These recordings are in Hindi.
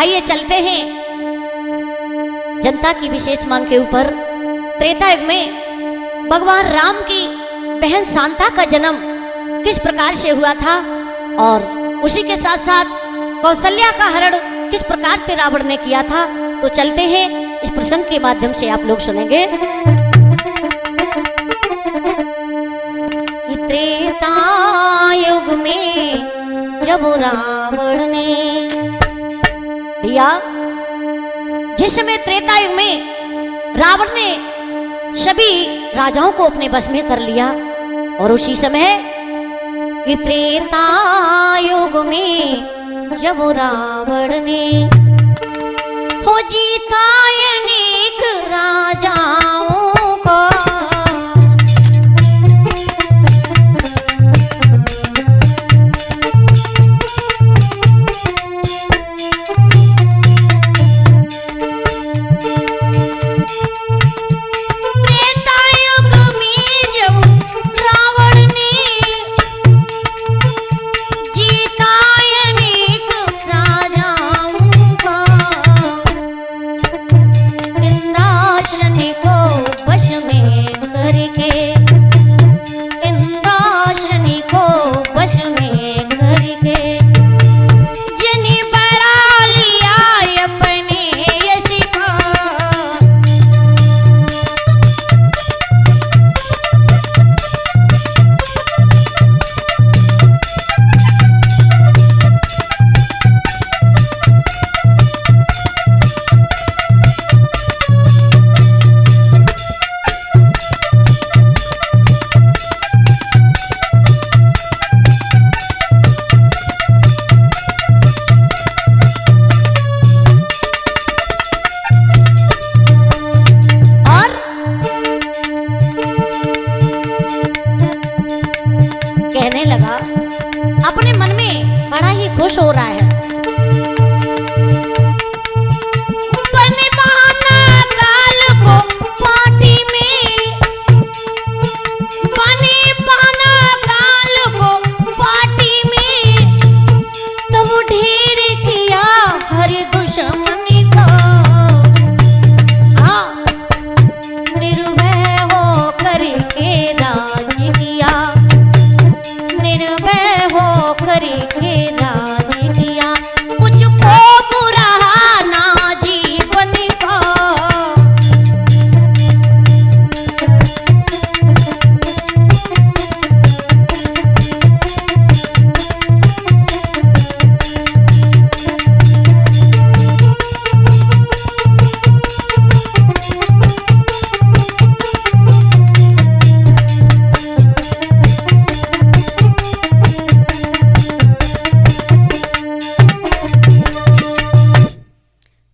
आइए चलते हैं जनता की विशेष मांग के ऊपर। त्रेता युग में भगवान राम की बहन शांता का जन्म किस प्रकार से हुआ था और उसी के साथ साथ कौशल्या का हरण किस प्रकार से रावण ने किया था, तो चलते हैं इस प्रसंग के माध्यम से आप लोग सुनेंगे। कि त्रेता युग में जब रावण ने, भैया जिस समय त्रेता युग में रावण ने सभी राजाओं को अपने बस में कर लिया, और उसी समय कि त्रेता युग में जब रावण ने हो जीता अनेक राजाओं को, अपने मन में बड़ा ही खुश हो रहा है। बने बहाना गाल को पार्टी में, बने बहाना गाल को पार्टी में, तब ढेर किया हर दुश्मनी को। हाँ, निर्भय हो करके राज किया, निर्भय हो करके राज किया, कुछ खौफ रहा ना जीवन का।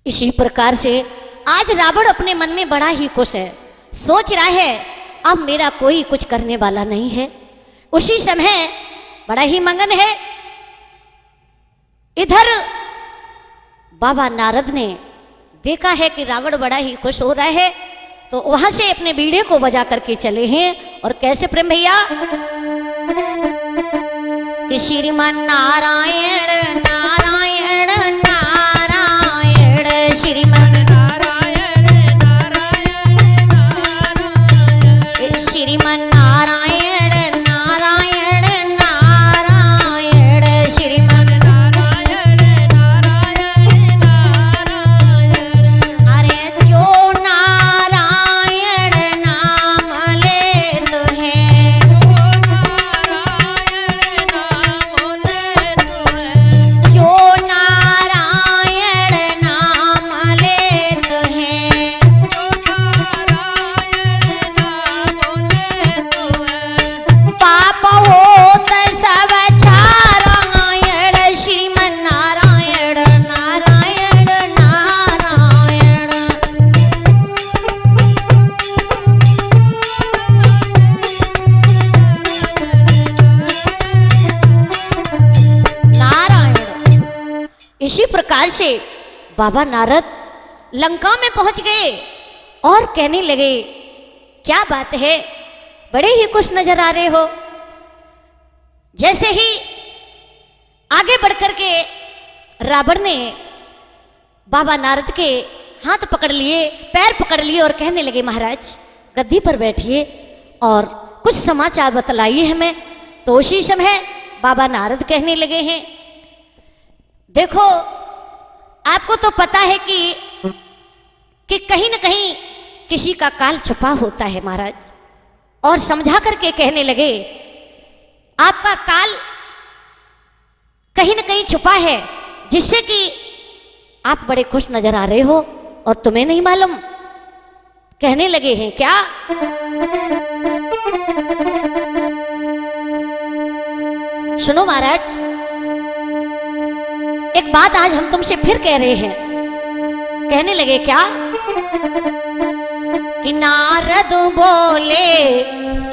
इसी प्रकार से आज रावण अपने मन में बड़ा ही खुश है, सोच रहा है अब मेरा कोई कुछ करने वाला नहीं है। उसी समय बड़ा ही मगन है। इधर बाबा नारद ने देखा है कि रावण बड़ा ही खुश हो रहा है, तो वहां से अपने बीड़े को बजा करके चले हैं। और कैसे प्रेम भैया, कि श्रीमान नारायण नारायण नारायण, श्रीमान नारायण नारायण नारायण, श्रीमान नारायण नारायण नारायण, श्रीमान नारायण नारायण नारायण। अरे जो नारायण नाम लेत है, जो नारायण नाम लेत है, पाप होत सब छारायण, श्रीमन नारायण नारायण नारायण। नारायण। इसी प्रकार से बाबा नारद लंका में पहुंच गए और कहने लगे, क्या बात है, बड़े ही खुश नजर आ रहे हो। जैसे ही आगे बढ़कर के रावण ने बाबा नारद के हाथ पकड़ लिए, पैर पकड़ लिए और कहने लगे महाराज गद्दी पर बैठिए और कुछ समाचार बतलाइए हमें। तो उसी समय बाबा नारद कहने लगे हैं, देखो आपको तो पता है कि कहीं न कहीं किसी का काल छुपा होता है महाराज। और समझा करके कहने लगे आपका काल कहीं न कहीं छुपा है, जिससे कि आप बड़े खुश नजर आ रहे हो और तुम्हें नहीं मालूम। कहने लगे हैं क्या? सुनो महाराज, एक बात आज हम तुमसे फिर कह रहे हैं। कहने लगे क्या? कि नारद बोले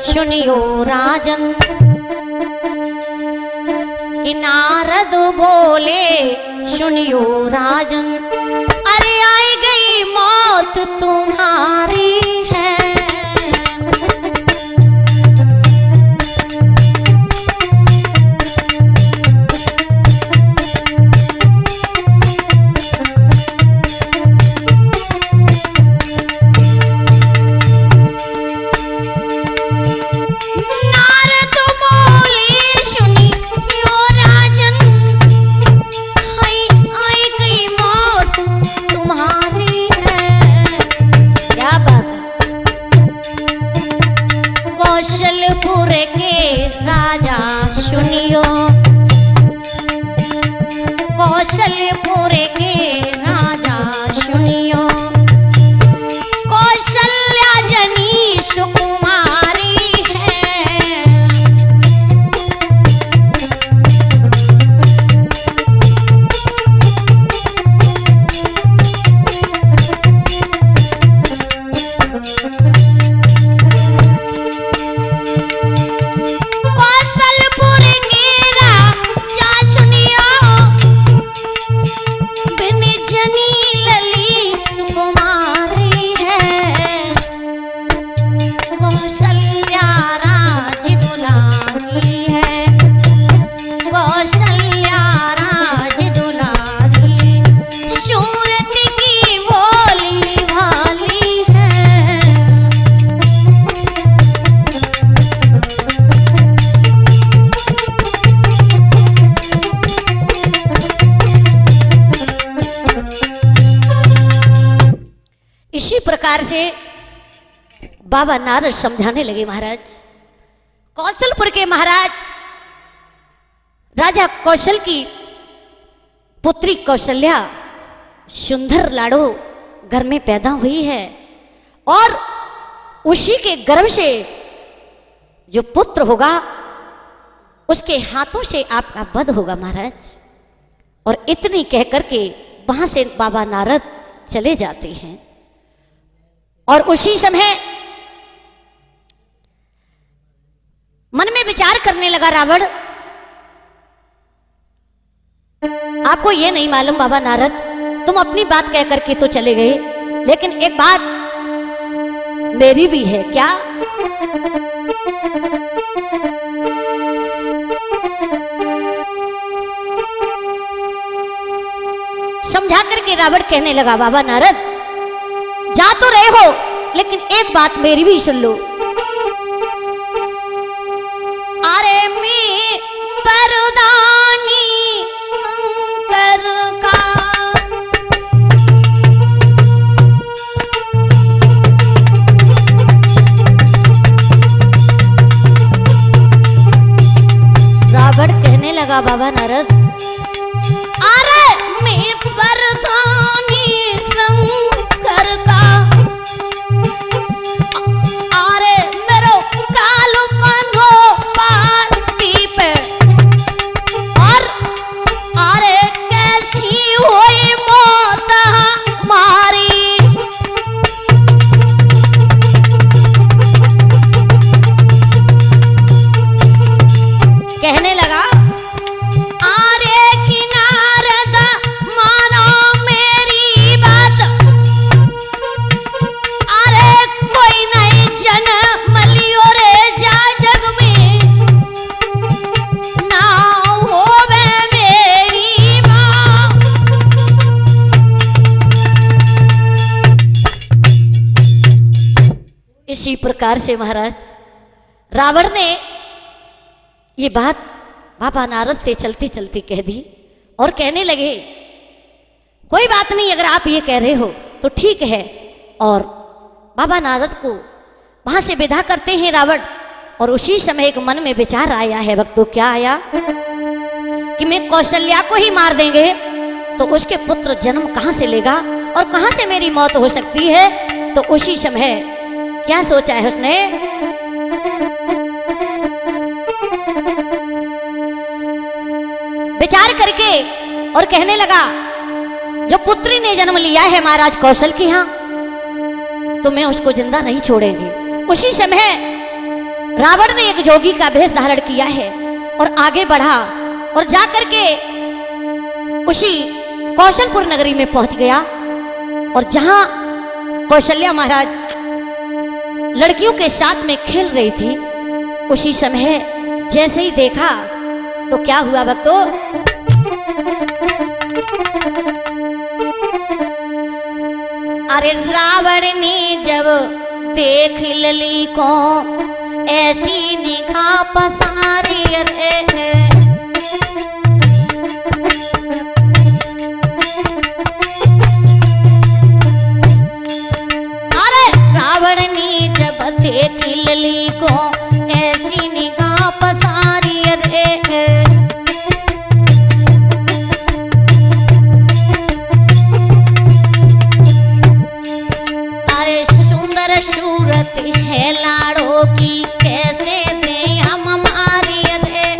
सुनियो राजन, कि नारद बोले सुनियो राजन, अरे आई गई मौत तुम्हारी है। कौशलपुर के राजा सुनियो, कौशलपुर के राजा सुनियो, कौशल्या जनी सुकुमारी है। इसी प्रकार से बाबा नारद समझाने लगे महाराज, कौशलपुर के महाराज राजा कौशल की पुत्री कौशल्या सुंदर लाड़ो घर में पैदा हुई है और उसी के गर्भ से जो पुत्र होगा उसके हाथों से आपका वध होगा महाराज। और इतनी कह करके वहां से बाबा नारद चले जाते हैं। और उसी समय मन में विचार करने लगा रावण, आपको ये नहीं मालूम बाबा नारद, तुम अपनी बात कह करके तो चले गए, लेकिन एक बात मेरी भी है। क्या? समझा करके रावण कहने लगा, बाबा नारद जा तो रहे हो, लेकिन एक बात मेरी भी सुन लो। अरे मैं परदानी शंकर का रावण कहने लगा, बाबा नारद अरे मैं परदानी शंकर का, अरे मेरो कालू बंधो पाटी पे, और अरे कैसी हुई मौत हमारी। कहने लगा इसी प्रकार से महाराज रावण ने ये बात बाबा नारद से चलती चलती कह दी और कहने लगे कोई बात नहीं, अगर आप ये कह रहे हो तो ठीक है। और बाबा नारद को वहां से विदा करते हैं रावण। और उसी समय एक मन में विचार आया है भक्तों, क्या आया कि मैं कौशल्या को ही मार देंगे तो उसके पुत्र जन्म कहां से लेगा और कहां से मेरी मौत हो सकती है। तो उसी समय क्या सोचा है उसने, विचार करके और कहने लगा जो पुत्री ने जन्म लिया है महाराज कौशल के यहाँ, तो मैं उसको जिंदा नहीं छोड़ेंगे। उसी समय रावण ने एक जोगी का भेष धारण किया है और आगे बढ़ा और जाकर के उसी कौशलपुर नगरी में पहुंच गया। और जहां कौशल्या महाराज लड़कियों के साथ में खेल रही थी, उसी समय जैसे ही देखा तो क्या हुआ भक्तों, अरे रावण ने जब देख लली को ऐसी निगाह पसारी रे, अरे रावण ने जब देख लली को ऐसी निगाह पसारी रे, सूरत है लाड़ों की कैसे दे हम हमारी रे,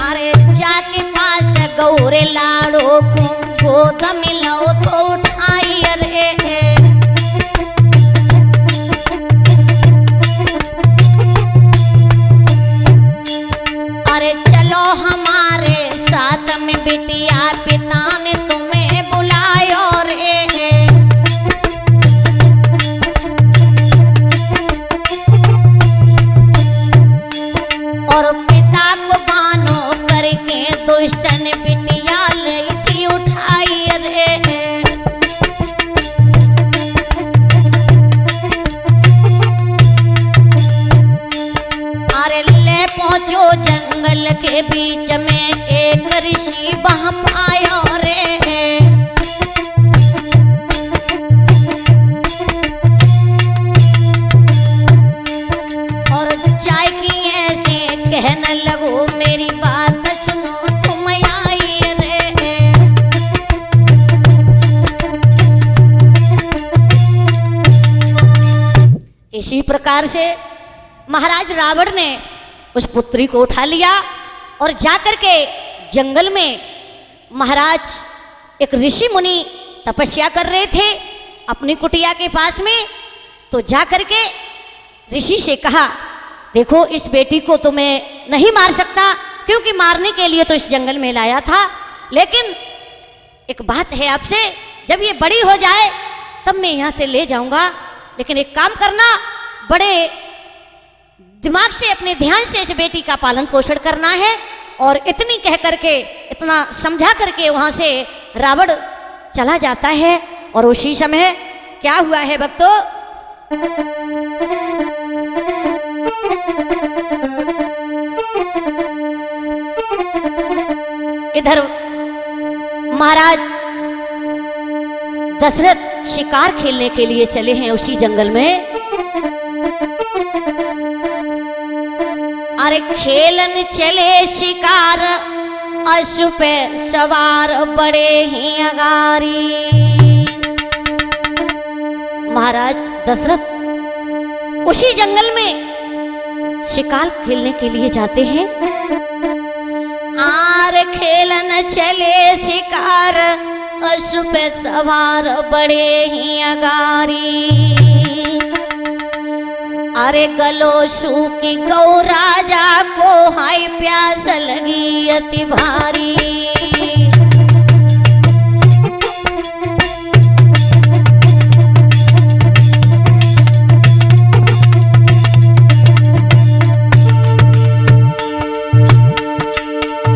अरे जाके पास गौरे लाड़ों को गोद मिलाओ तो उठाई रे, अरे चलो हमारे साथ में बिटिया पिता ने तुम्हें बुलायो रे, और पिता को बानो करके दुष्टन बिटिया लेती उठाई रे, अरे ले पहुंचो जंगल के बीच में एक ऋषि बहम आयो रे, और जाय की ऐसे कहने लगो मेरी बात सुनो तुम आई रे, इसी प्रकार से महाराज रावण ने उस पुत्री को उठा लिया और जाकर के जंगल में महाराज एक ऋषि मुनि तपस्या कर रहे थे अपनी कुटिया के पास में। तो जाकर के ऋषि से कहा देखो इस बेटी को तो मैं नहीं मार सकता क्योंकि मारने के लिए तो इस जंगल में लाया था, लेकिन एक बात है आपसे, जब ये बड़ी हो जाए तब मैं यहाँ से ले जाऊंगा, लेकिन एक काम करना, बड़े दिमाग से अपने ध्यान से इस बेटी का पालन पोषण करना है। और इतनी कह करके, इतना समझा करके वहां से रावण चला जाता है। और उसी समय क्या हुआ है भक्तों, इधर महाराज दशरथ शिकार खेलने के लिए चले हैं उसी जंगल में। अरे खेलन चले शिकार अश्व पे सवार बड़े ही अगारी। महाराज दशरथ उसी जंगल में शिकार खेलने के लिए जाते हैं। आर खेलन चले शिकार अश्व पे सवार बड़े ही अगारी। अरे गलोशू की गौ राजा को हाय प्यास लगी अति भारी।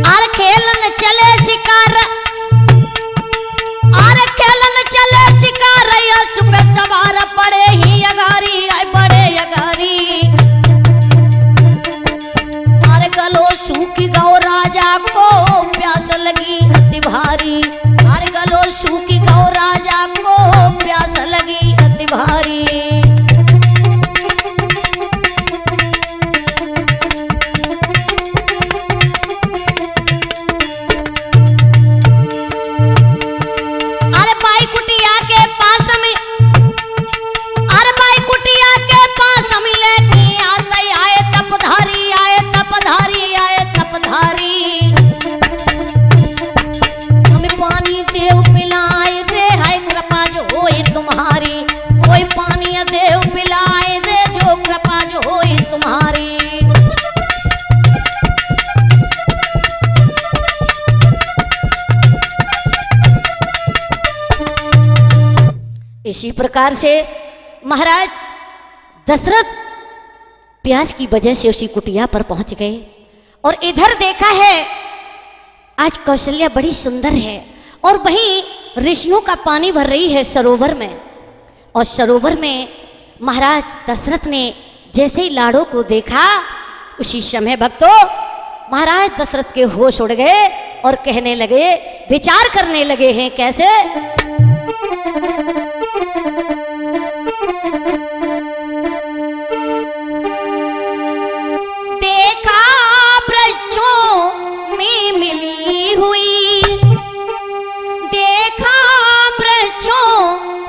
अरे खेलन चले शिकार इसी प्रकार से महाराज दशरथ प्यास की वजह से उसी कुटिया पर पहुंच गए और इधर देखा है आज कौशल्या बड़ी सुंदर है और वहीं ऋषियों का पानी भर रही है सरोवर में। और सरोवर में महाराज दशरथ ने जैसे ही लाड़ो को देखा उसी समय भक्तों महाराज दशरथ के होश उड़ गए और कहने लगे, विचार करने लगे हैं कैसे। देखा वृक्षों में मिली हुई, देखा वृक्षों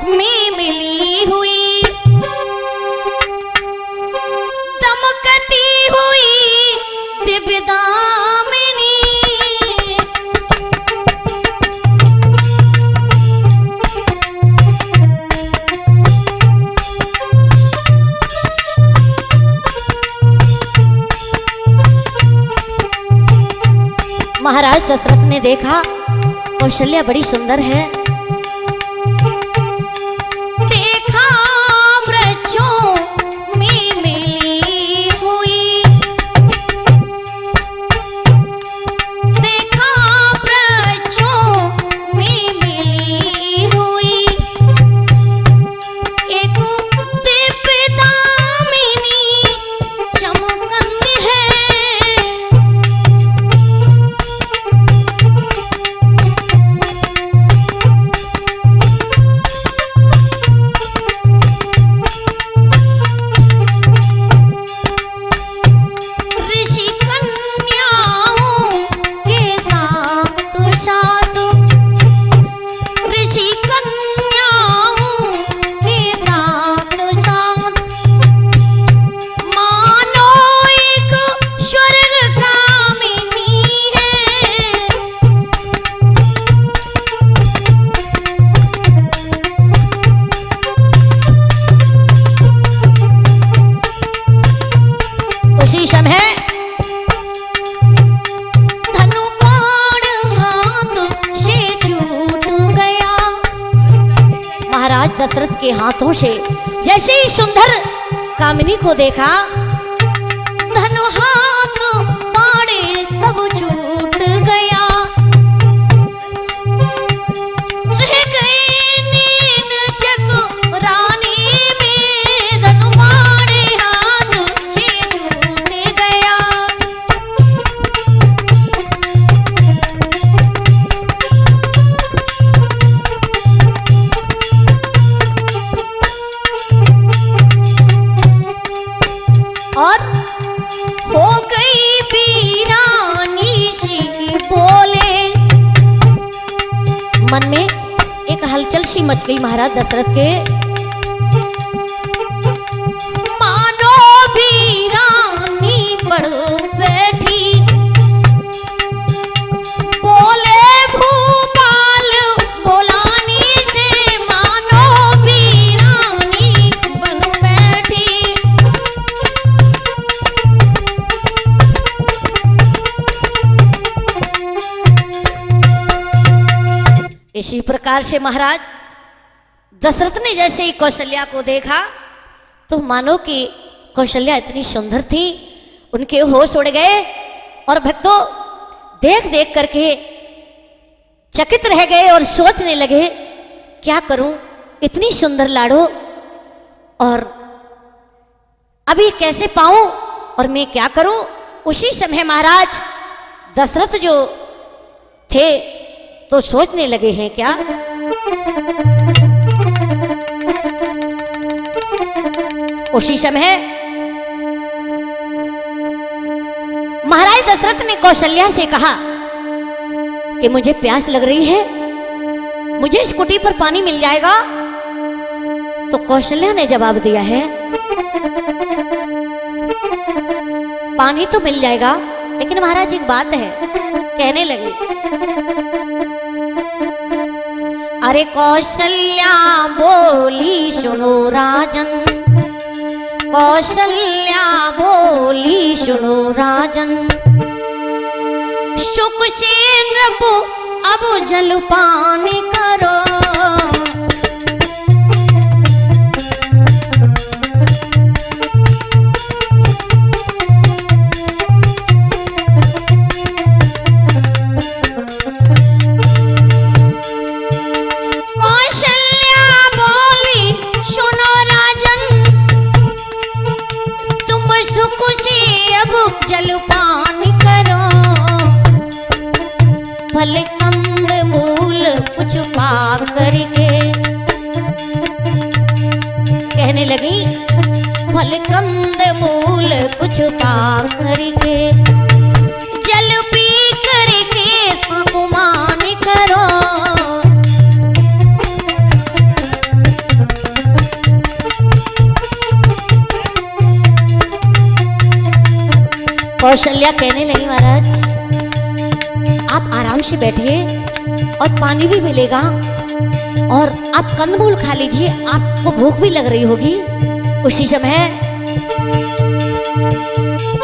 में मिली हुई, दमकती हुई दिव्य दामिनी। महाराज दशरथ ने देखा कौशल्या बड़ी सुंदर है। देखा वृक्षों में मिली हुई, देखा वृक्षों में मिली हुई, एक दिव्य दामिनी चमकन है। दशरथ के हाथों से जैसे ही सुंदर कामिनी को देखा धनु हाथ पाड़े सब छूट गया। रह गए नीन जग रानी में, धनु पाड़े हाथ से छूट गया। और हो गई वीरानी सी बोले, मन में एक हलचल सी मच गई महाराज दशरथ के। मानो वीरानी पड़ बैठी, बोले भूपाल बोलानी से, मानो वीरानी बन बैठी। इसी प्रकार से महाराज दशरथ ने जैसे ही कौशल्या को देखा तो मानो कि कौशल्या इतनी सुंदर थी, उनके होश उड़ गए और भक्तों देख देख करके चकित रह गए और सोचने लगे क्या करूं, इतनी सुंदर लाड़ो और अभी कैसे पाऊं और मैं क्या करूं। उसी समय महाराज दशरथ जो थे तो सोचने लगे हैं क्या। उसी समय महाराज दशरथ ने कौशल्या से कहा कि मुझे प्यास लग रही है, मुझे इस कुटी पर पानी मिल जाएगा। तो कौशल्या ने जवाब दिया है पानी तो मिल जाएगा, लेकिन महाराज एक बात है। कहने लगे अरे कौशल्या बोली सुनो राजन, कौशल्या बोली सुनो राजन, सुख से नृपु अब जलपान करो। करके। कहने लगी फल कंद मूल कुछ पा करके, जल पी करके अपमान करो। कौशल्या कहने लगी महाराज आप आराम से बैठिए और पानी भी मिलेगा और आप कंदमूल खा लीजिए, आपको भूख भी लग रही होगी। उसी समय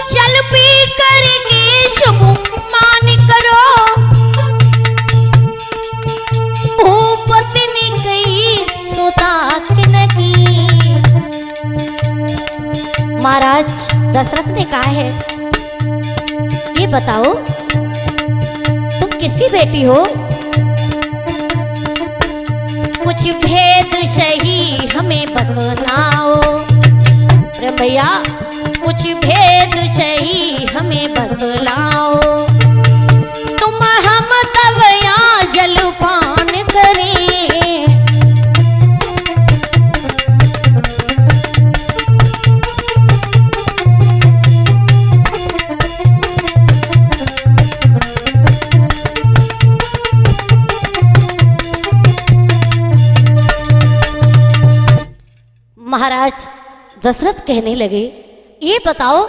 चल पी करके सुगुमान करो, भूपत्नी कही सुताक की। महाराज दशरथ ने कहा है ये बताओ तुम किसकी बेटी हो? कुछ भेद सही हमें बतलाओ। अरे भैया कुछ भेद सही हमें बतलाओ, तुम हम तब यहाँ जलपान करें। महाराज दशरथ कहने लगे ये बताओ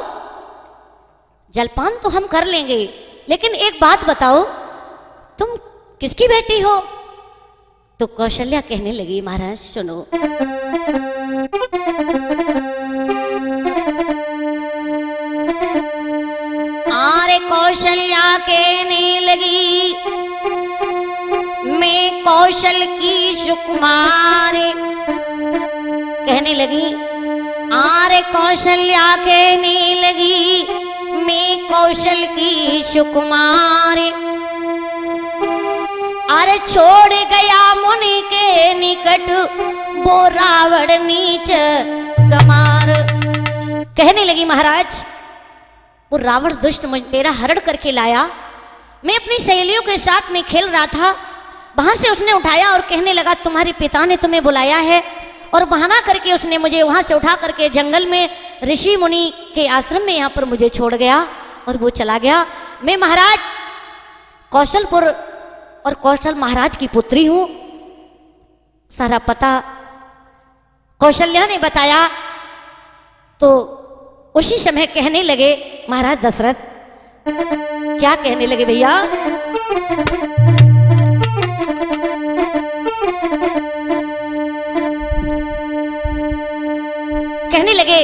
जलपान तो हम कर लेंगे, लेकिन एक बात बताओ तुम किसकी बेटी हो? तो कौशल्या कहने लगी महाराज सुनो, अरे कौशल्या कहने लगी मैं कौशल की सुकुमारी। कहने लगी आरे कौशल्या कहने लगी मैं कौशल की सुकुमारी। अरे छोड़ गया मुनि के निकट वो रावण नीच कमार। कहने लगी महाराज वो रावण दुष्ट मेरा हरण करके लाया, मैं अपनी सहेलियों के साथ में खेल रहा था, वहां से उसने उठाया और कहने लगा तुम्हारे पिता ने तुम्हें बुलाया है, और बहाना करके उसने मुझे वहां से उठा करके जंगल में ऋषि मुनि के आश्रम में यहाँ पर मुझे छोड़ गया और वो चला गया। मैं महाराज कौशलपुर और कौशल महाराज की पुत्री हूँ। सारा पता कौशल्या ने बताया। तो उसी समय कहने लगे महाराज दशरथ, क्या कहने लगे भैया? कहने लगे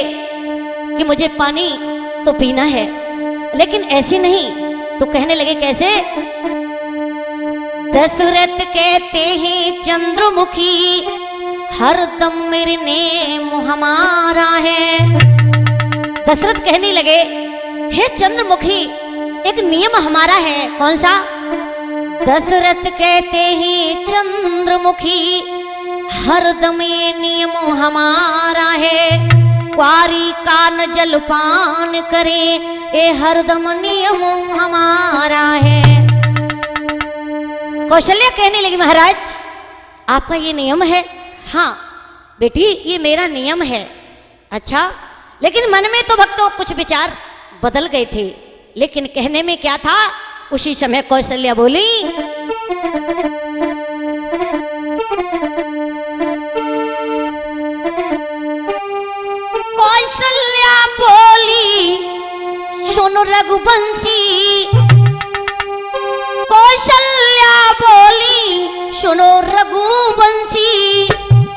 कि मुझे पानी तो पीना है, लेकिन ऐसे नहीं। तो कहने लगे कैसे? दशरथ कहते हैं चंद्रमुखी हरदम मेरे नेम हमारा है। दशरथ कहने लगे हे चंद्रमुखी एक नियम हमारा है। कौन सा? दशरथ कहते हैं चंद्रमुखी हरदम ये नियम हमारा है, क्वारी का न जलपान करे ये हरदम नियम हमारा है। कौशल्या कहने लगी महाराज आपका ये नियम है? हाँ बेटी ये मेरा नियम है। अच्छा, लेकिन मन में तो भक्तों कुछ विचार बदल गए थे, लेकिन कहने में क्या था? उसी समय कौशल्या बोली कौशल्या बोली सुनो रघुवंशी। कौशल्या बोली सुनो रघुवंशी,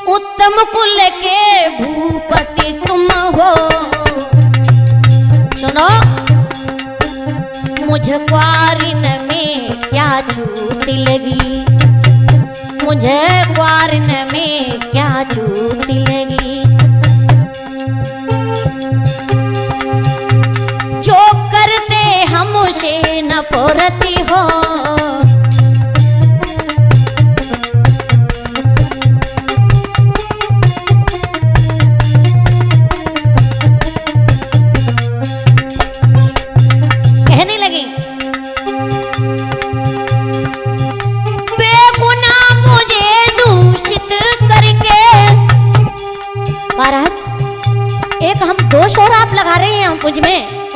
उत्तम कुल के भूपति तुम हो। सुनो मुझे क्वारिन में क्या छूट लगी, मुझे क्वारिन में क्या छूट लगी। जो करते हमसे न पुरती हो, कहने लगी बेगुनाह मुझे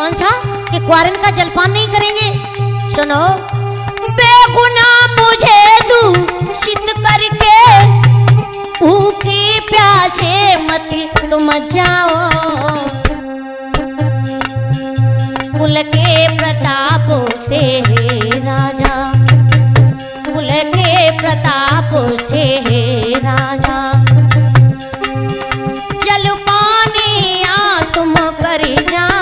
कौन सा? कि कुंवारिन का जलपान नहीं करेंगे। सुनो, बेगुनाह मुझे दूषित करके भूखे प्यासे मत तुम जाओ, कुल के प्रताप से राजा, कुल के प्रताप से राजा, जल पानी आ तुम कर जाओ।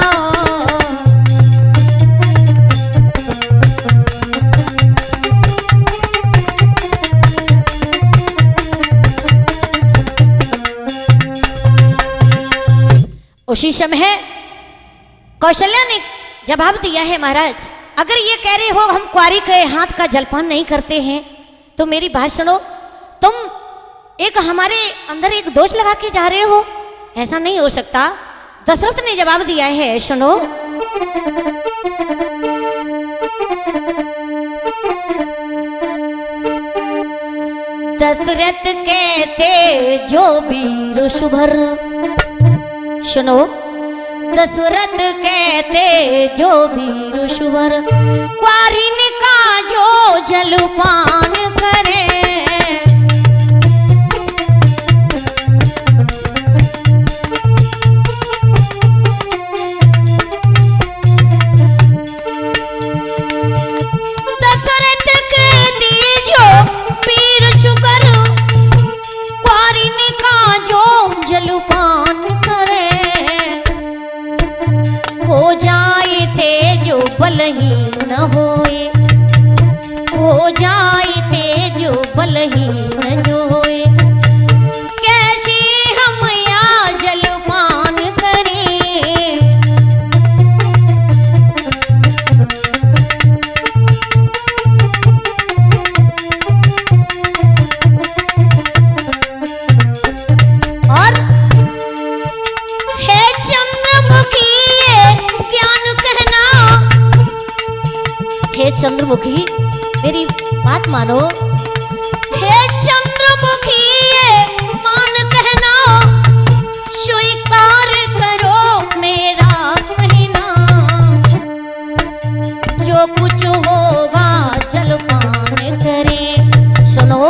उसी समय कौशल्या ने जवाब दिया है, महाराज अगर ये कह रहे हो हम कुंवारी के हाथ का जलपान नहीं करते हैं तो मेरी बात सुनो, तुम एक हमारे अंदर एक दोष लगा के जा रहे हो, ऐसा नहीं हो सकता। दशरथ ने जवाब दिया है, सुनो, दशरथ कहते जो वीर सुभर, सुनो, दशरथ कहते जो वीर सुभर, कुंवारिन का जो जलपान करे, दशरथ कहते जो वीर सुभर, कुंवारिन का जो जलपान करे, हो जाए थे जो बलहीन होए, हो जाए थे जो बलहीन जो होए, कैसे हम या जलपान करें। और हे चंद्रमुखी ज्ञान कहना, हे चंद्रमुखी मेरी बात मानो, हे चंद्रमुखी मान कहना, स्वीकार करो मेरा कहना, जो कुछ होगा जलपान करें। सुनो,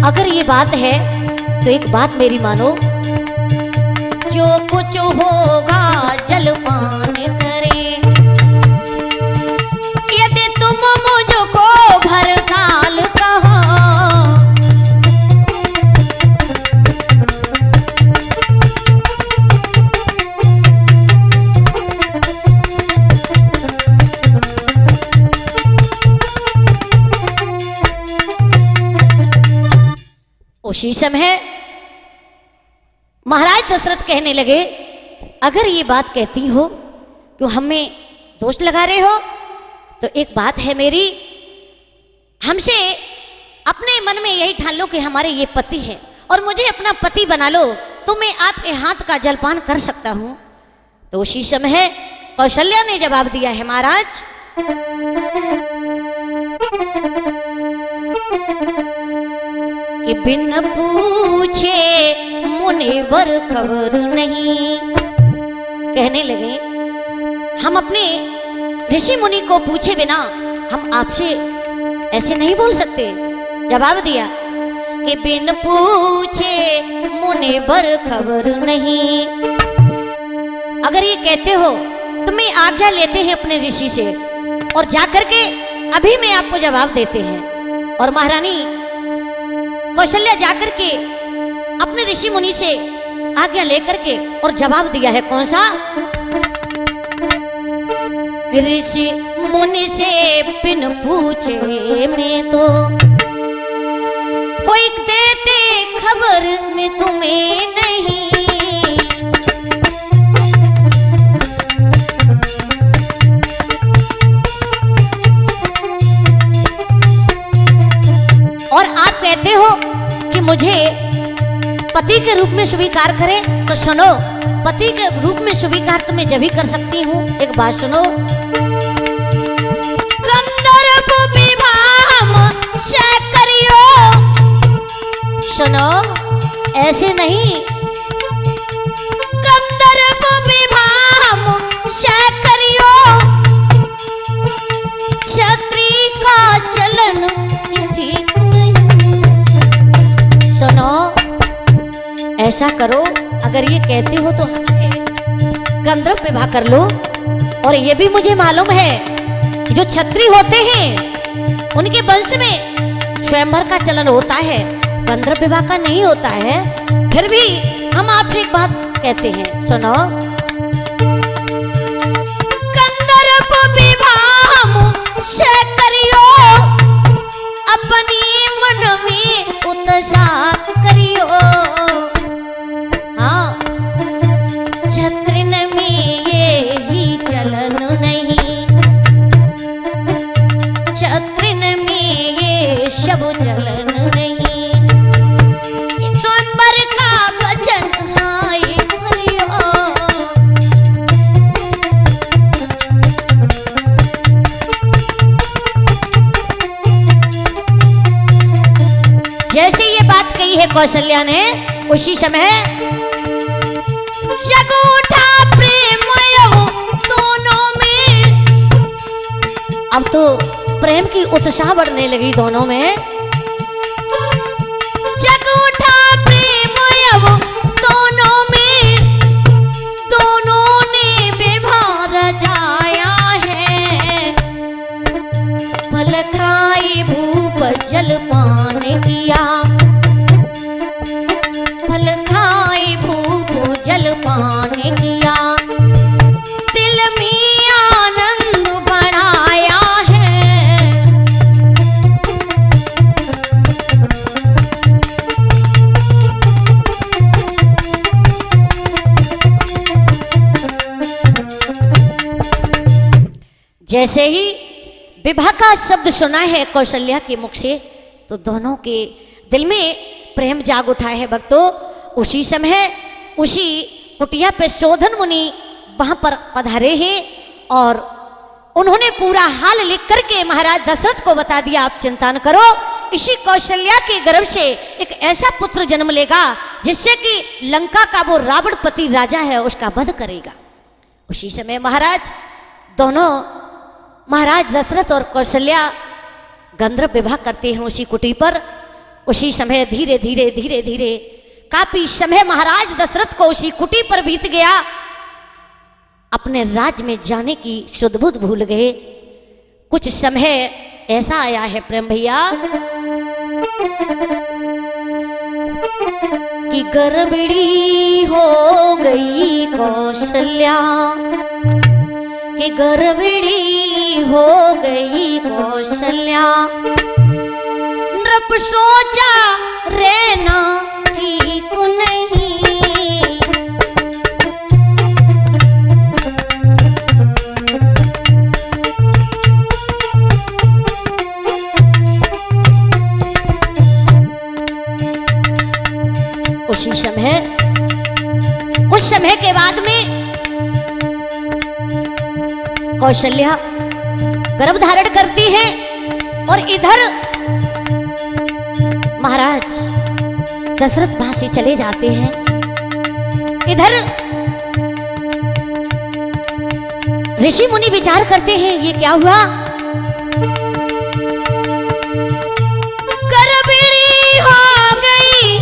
अगर ये बात है तो एक बात मेरी मानो, जो कुछ होगा जलपान करे, यदि तुम मुझको भरकाल कहो, उसी समय महाराज दशरथ कहने लगे, अगर ये बात कहती हो कि हमें दोष लगा रहे हो तो एक बात है मेरी, हमसे अपने मन में यही ठान लो कि हमारे ये पति है और मुझे अपना पति बना लो तो मैं आपके हाथ का जलपान कर सकता हूं। तो उसी समय कौशल्या ने जवाब दिया है, महाराज कि बिन पूछे मुनिवर खबर नहीं, कहने लगे हम अपने ऋषि मुनि को पूछे बिना हम आपसे ऐसे नहीं बोल सकते। जवाब दिया कि बिन पूछे मुनिवर खबर नहीं, अगर ये कहते हो तो मैं आज्ञा लेते हैं अपने ऋषि से और जाकर के अभी मैं आपको जवाब देते हैं। और महारानी कौशल्या जाकर के अपने ऋषि मुनि से आज्ञा लेकर के और जवाब दिया है, कौन सा? ऋषि मुनि से बिन पूछे मैं तो कोई देते खबर में तुम्हें नहीं, और आप कहते हो कि मुझे पति के रूप में स्वीकार करें। तो सुनो, पति के रूप में स्वीकार तो मैं जब ही कर सकती हूँ। एक बात सुनो, गंधर्व विवाह से करियो, सुनो ऐसे नहीं, गंधर्व विवाह ऐसा करो, अगर ये कहते हो तो गंधर्व विवाह कर लो। और ये भी मुझे मालूम है कि जो क्षत्रिय होते हैं उनके वंश में स्वयंवर का चलन होता है, गंधर्व विवाह का नहीं होता है। फिर भी हम आपसे एक बात कहते हैं, सुनो। गंधर्व विवाह मुझसे करियो, अपनी मन में उत्साह करियो। हाँ, छत्रिन में ये ही चलन नहीं, छत्रिन में ये सब चलन नहीं। स्वयंवर का भजन हाय करियो। जैसे ये बात कही है कौशल्या ने, उसी समय जग उठा प्रेम दोनों में। अब तो प्रेम की उत्साह बढ़ने लगी दोनों में। जग उठा प्रेम दोनों में, दोनों ने विवाह रचाया है। फल खाए भूप जल पान किया, फल खाए भूप जल पान किया। दिल में आनंद बढ़ाया है। जैसे ही विवाह का शब्द सुना है कौशल्या के मुख से, तो दोनों के दिल में प्रेम जाग उठा है भक्तों। उसी समय उसी कुटिया पे शोधन मुनि वहां पर पधारे हैं और उन्होंने पूरा हाल लिख करके महाराज दशरथ को बता दिया, आप चिंता न करो, इसी कौशल्या के गर्भ से एक ऐसा पुत्र जन्म लेगा जिससे कि लंका का वो रावणपति राजा है उसका वध करेगा। उसी समय दोनों महाराज दशरथ और कौशल्या गंधर्व विवाह करते हैं उसी कुटी पर। उसी समय धीरे धीरे धीरे धीरे काफी समय महाराज दशरथ को उसी कुटी पर बीत गया। अपने राज्य में जाने की सुध बुध भूल गए। कुछ समय ऐसा आया है प्रेम भैया कि गड़बड़ी हो गई कौशल्या, कि गड़बड़ी हो गई कौशल्या। नृप सोचा रहना ठीक नहीं, उसी समय कुछ समय के बाद में कौशल्या गर्भ धारण करती है और इधर महाराज दशरथ वहां से चले जाते हैं। इधर ऋषि मुनि विचार करते हैं ये क्या हुआ। गड़बड़ी हो गई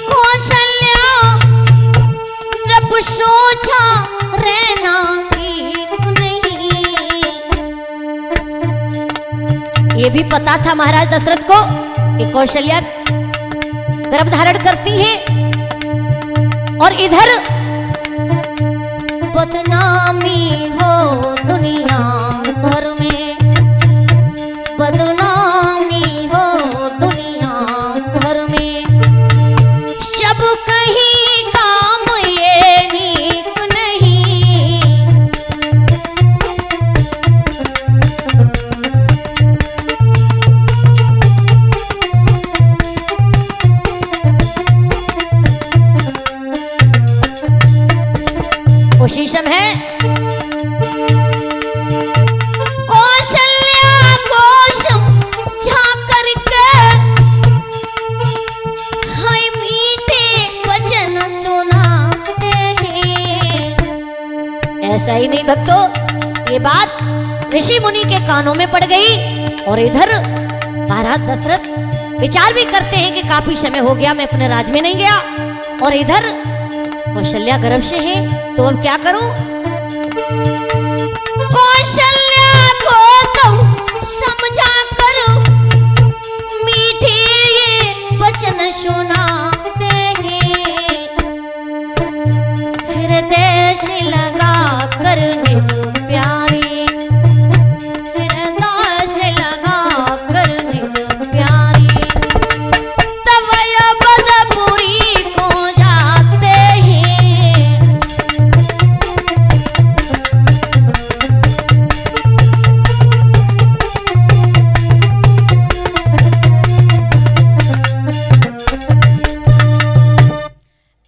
कौशल्या, नृप सोचा रहना ठीक नहीं। ये भी पता था महाराज दशरथ को कि कौशल्या गर्भ धारण करती है और इधर बदनामी हो दुनिया भर में, बदनामी हो दुनिया भर में। जब कहीं काम ये नीक नहीं, उसी समय कौशल्या को समझा करके हाय मीठे वचन सुनाते हैं। ऐसा ही नहीं भक्तों, ये बात ऋषि मुनि के कानों में पड़ गई और इधर महाराज दशरथ विचार भी करते हैं कि काफी समय हो गया मैं अपने राज्य में नहीं गया। और इधर कौशल्या गर्भ से है, तो अब क्या करूं? कौशल्या को तो समझा करो, मीठे ये वचन सुनाते हैं, हृदय से लगा कर निज प्यारी, हृदय से लगा कर निज प्यारी, तब यह बदपुरी को जाते हैं।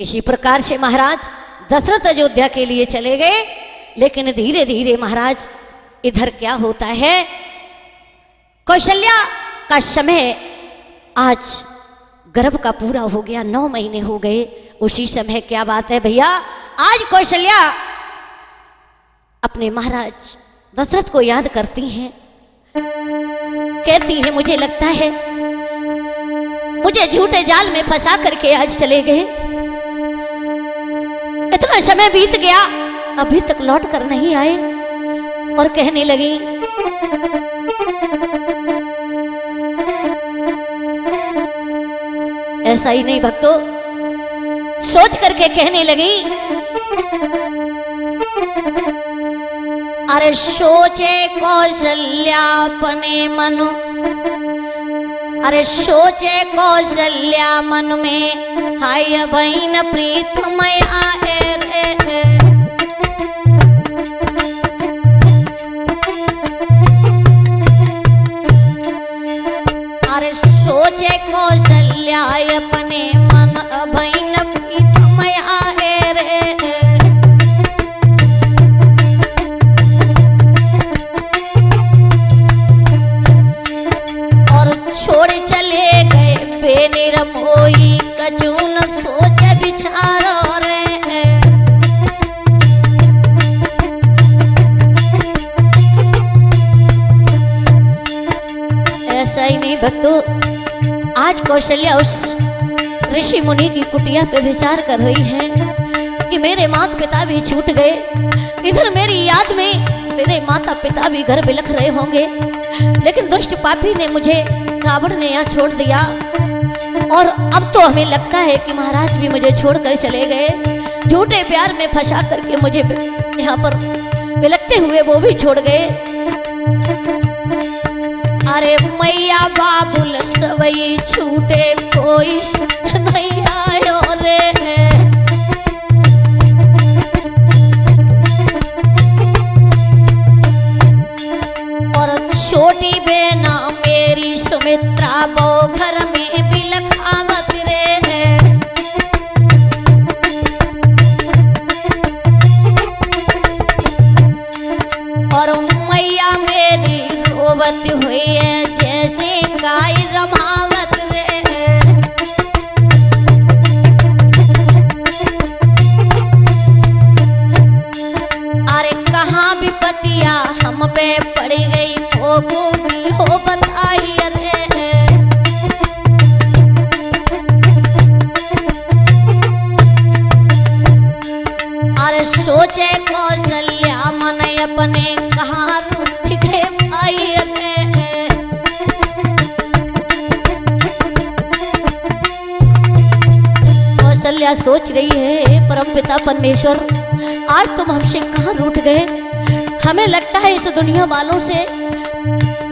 इसी प्रकार से महाराज दशरथ अयोध्या के लिए चले गए, लेकिन धीरे धीरे महाराज इधर क्या होता है, कौशल्या का समय आज गर्भ का पूरा हो गया, 9 महीने हो गए। उसी समय क्या बात है भैया, आज कौशल्या अपने महाराज दशरथ को याद करती हैं, कहती है मुझे लगता है मुझे झूठे जाल में फंसा करके आज चले गए, इतना समय बीत गया अभी तक लौट कर नहीं आए। और कहने लगी ऐसा ही नहीं भक्तों, सोच करके कहने लगी, अरे सोचे कौशल्या अपने मन, अरे सोचे कौशल्या मन में, हाय बहन प्रीतमय आए रे, अरे सोचे कौशल्या अपने मन, बहन प्रीतमय आए रे, और छोड़ चले गए बेनिरमोई, कजून सोच बिचारो रे। ऐसा ही नहीं भक्तों, आज कौशल्या उस ऋषि मुनि की कुटिया पे विचार कर रही है कि मेरे माता पिता भी छूट गए, इधर मेरी याद में मेरे माता पिता भी घर बिलख रहे होंगे, लेकिन दुष्ट पापी ने मुझे, रावण ने यहाँ छोड़ दिया, और अब तो हमें लगता है कि महाराज भी मुझे छोड़कर चले गए, झूठे प्यार में फंसा करके मुझे यहाँ पर बिलखते हुए वो भी छोड़ गए। अरे मैया बाबुल सवई छूटे कोई नहीं आयो रे, और छोटी बेना मेरी सुमित्रा वो घर में बिलखावत रे है, और मैया मेरी रोवत हुई है जैसे गाय रमावत रे, अरे कहाँ विपतिया हम पे पड़ गई, वो भूमि हो बताई रे, अरे सोचे कौशल्या मन अपने कहाँ रूठ गए भाई रे, कौशल्या सोच रही है परम पिता परमेश्वर, आज तुम हमसे कहाँ रूठ गए, हमें लगता है इस दुनिया वालों से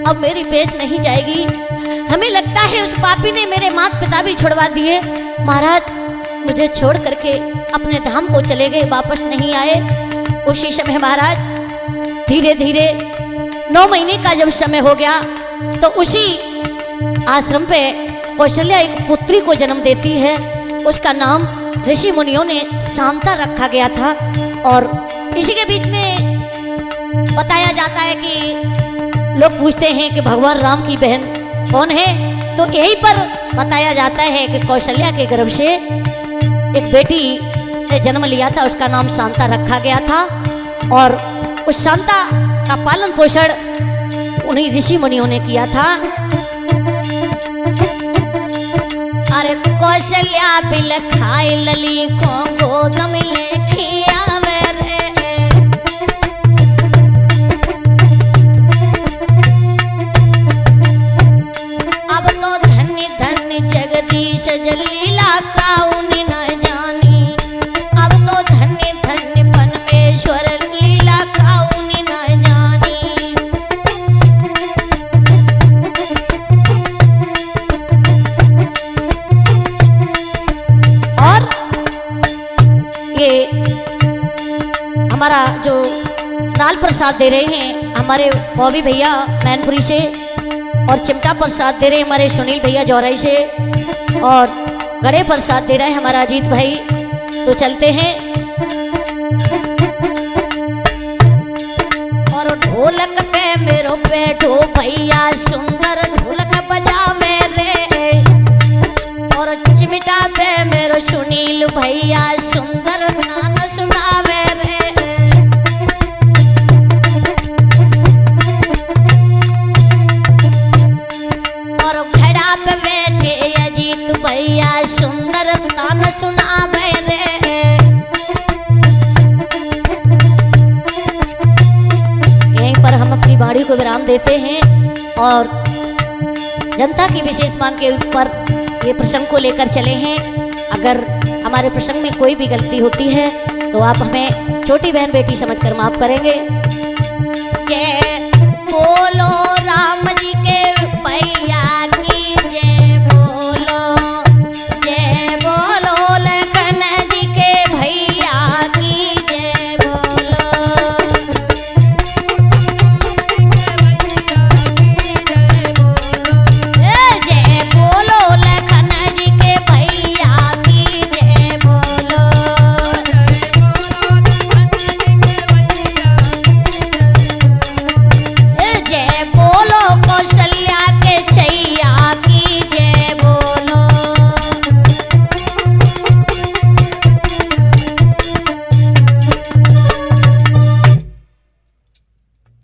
अब मेरी पेश नहीं जाएगी, हमें लगता है उस पापी ने मेरे माता पिता भी छुड़वा दिए, महाराज मुझे छोड़ करके अपने धाम को चले गए, वापस नहीं आए। उसी समय महाराज धीरे धीरे 9 महीने का जब समय हो गया तो उसी आश्रम पे कौशल्या एक पुत्री को जन्म देती है, उसका नाम ऋषि मुनियों ने शांता रखा गया था। और इसी के बीच में बताया जाता है कि लोग पूछते हैं कि भगवान राम की बहन कौन है, तो यहीं पर बताया जाता है कि कौशल्या के गर्भ से एक बेटी ने जन्म लिया था, उसका नाम शांता रखा गया था, और उस शांता का पालन पोषण उन्हीं ऋषि मुनियों ने किया था। अरे कौशल्या बिल खाए लली को गोद मिले खियावे रे। अब तो धन्य धन्य जगदीश जलीला काउन न जानी। अब तो धन्य धन्य परमेश्वर लीला काउन न जानी। और ये हमारा जो दाल प्रसाद दे रहे हैं हमारे बॉबी भैया मैनपुरी से, और चिमटा प्रसाद दे रहे हैं हमारे सुनील भैया जौराई से, और गड़े प्रसाद दे रहा है हमारा अजीत भाई। तो चलते हैं। और ढोलक पे मेरो बैठो भैया सुंदर ढोलक बजावे रे। और चिमटा पे मेरो सुनील भैया सुंदर गाना सुनावे रे। और घड़ा पे बैठे अजीत भैया सुंदर गाना सुनावे रे। यहीं पर हम अपनी वाणी को विराम देते हैं और जनता की विशेष मांग के ऊपर ये प्रसंग को लेकर चले हैं। अगर हमारे प्रसंग में कोई भी गलती होती है तो आप हमें छोटी बहन बेटी समझकर माफ करेंगे।